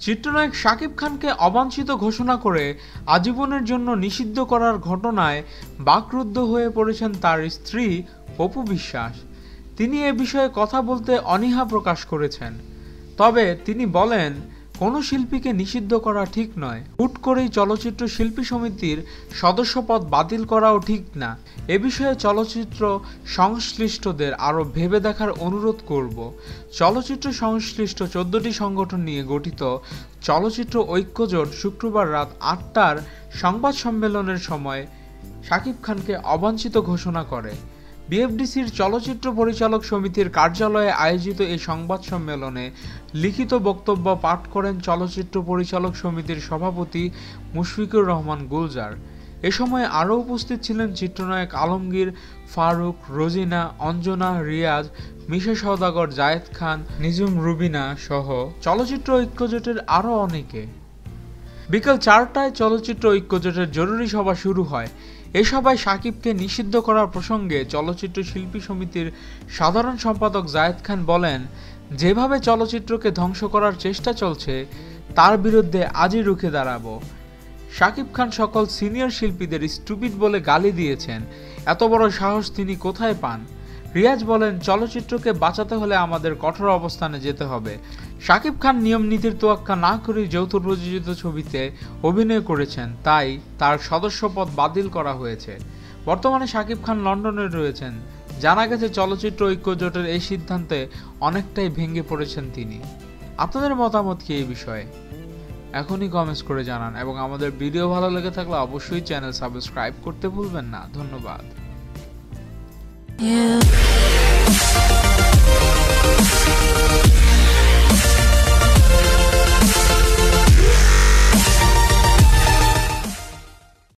চিত্রনায়ক শাকিব খানকে অবাঞ্ছিত ঘোষণা করে আজীবনের জন্য নিষিদ্ধ করার ঘটনায় বাকরুদ্ধ হয়ে পড়েছেন তার স্ত্রী অপু বিশ্বাস। তিনি এ বিষয়ে কথা বলতে অনীহা প্রকাশ করেছেন। তবে তিনি বলেন, কোনো শিল্পীকে নিষিদ্ধ করা ঠিক নয়। হুট করেই চলচ্চিত্র শিল্পী সমিতির সদস্যপদ বাতিল করাও ঠিক না। এ বিষয়ে চলচ্চিত্র সংশ্লিষ্টদের আরও ভেবে দেখার অনুরোধ করব। চলচ্চিত্র সংশ্লিষ্ট 14টি সংগঠন নিয়ে গঠিত চলচ্চিত্র ঐক্যজোট শুক্রবার রাত 8টার সংবাদ সম্মেলনের সময় শাকিব খানকে অবাঞ্ছিত ঘোষণা করে। বিএফডিসির চলচ্চিত্র পরিচালক সমিতির কার্যালয়ে আয়োজিত এই সংবাদ সম্মেলনে লিখিত বক্তব্য পাঠ করেন চলচ্চিত্র পরিচালক সমিতির সভাপতি মুশফিকুর রহমান গুলজার। এ সময় আরও উপস্থিত ছিলেন চিত্রনায়ক আলমগীর, ফারুক, রোজিনা, অঞ্জনা, রিয়াজ, মিশা সওদাগর, জায়েদ খান, নিজুম, রুবিনা সহ চলচ্চিত্র ঐক্যজোটের আরও অনেকে। বিকেল 4টায় চলচ্চিত্র ঐক্যজোটের জরুরি সভা শুরু হয়। এ সভায় শাকিবকে নিষিদ্ধ করার প্রসঙ্গে চলচ্চিত্র শিল্পী সমিতির সাধারণ সম্পাদক জায়েদ খান বলেন, যেভাবে চলচ্চিত্রকে ধ্বংস করার চেষ্টা চলছে তার বিরুদ্ধে আজই রুখে দাঁড়াবো। শাকিব খান সকল সিনিয়র শিল্পীদের স্টুপিড বলে গালি দিয়েছেন। এত বড় সাহস তিনি কোথায় পান? রিয়াজ বলেন, চলচ্চিত্রকে বাঁচাতে হলে আমাদের কঠোর অবস্থানে যেতে হবে। শাকিব খান নিয়ম নীতির তোয়াক্কা না করেই যৌথ প্রযোজিত ছবিতে অভিনয় করেছেন, তাই তার সদস্যপদ বাতিল করা হয়েছে। বর্তমানে শাকিব খান লন্ডনে রয়েছেন। জানা গেছে চলচ্চিত্র ঐক্যজোটের এই সিদ্ধান্তে অনেকটাই ভেঙে পড়েছেন তিনি। আপনাদের মতামত কি এই বিষয়ে? এখনই কমেন্টস করে জানান এবং আমাদের ভিডিও ভালো লেগে থাকলে অবশ্যই চ্যানেল সাবস্ক্রাইব করতে ভুলবেন না। ধন্যবাদ।